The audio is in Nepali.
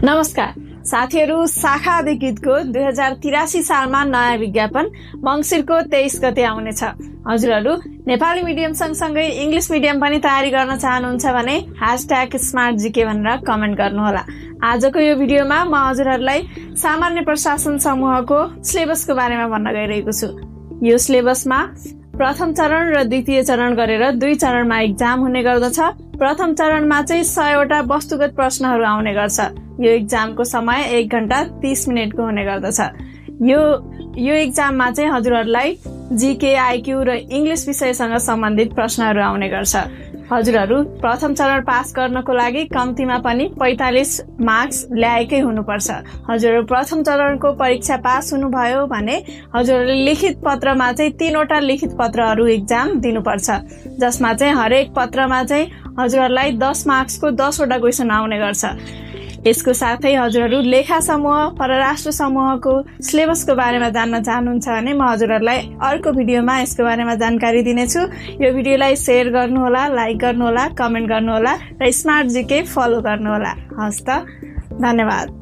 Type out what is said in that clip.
नमस्कार साथीहरू, शाखा अधिकृतको 2083 सालमा नयाँ विज्ञापन मङ्सिरको 23 गते आउनेछ। हजुरहरू नेपाली मिडियम सँगसँगै इङ्ग्लिस मिडियम पनि तयारी गर्न चाहनुहुन्छ भने #SmartGK भनेर कमेन्ट गर्नुहोला। आजको यो भिडियोमा म हजुरहरूलाई सामान्य प्रशासन समूहको सिलेबसको बारेमा भन्न गइरहेको छु। यो सिलेबसमा प्रथम चरण र द्वितीय चरण गरेर 2 चरणमा एक्जाम हुने गर्दछ। प्रथम चरणमा चाहिँ 100 वटा वस्तुगत प्रश्नहरू आउने गर्छ। यो एक्जामको समय 1 घण्टा 30 मिनेटको हुने गर्दछ। यो एक्जाममा चाहिँ हजुरहरूलाई जीके, आइक्यू र इङ्ग्लिस विषयसँग सम्बन्धित प्रश्नहरू आउने गर्छ। हजुरहरू प्रथम चरण पास गर्नको लागि कम्तीमा पनि 45 मार्क्स ल्याएकै हुनुपर्छ। हजुरहरू प्रथम चरणको परीक्षा पास हुनुभयो भने हजुरहरूले लिखित पत्रमा चाहिँ 3 वटा लिखित पत्रहरू एक्जाम दिनुपर्छ, जसमा चाहिँ हरेक पत्रमा चाहिँ हजुरहरूलाई 10 मार्क्सको 10 वटा क्वेसन आउने गर्छ। यसको साथै हजुरहरू लेखा समूह, परराष्ट्र समूहको सिलेबसको बारेमा जान्न चाहनुहुन्छ भने म हजुरहरूलाई अर्को भिडियोमा यसको बारेमा जानकारी दिनेछु। यो भिडियोलाई शेयर गर्नुहोला, लाइक गर्नुहोला, कमेन्ट गर्नुहोला र स्मार्ट जीके फलो गर्नुहोला। हस्त, धन्यवाद।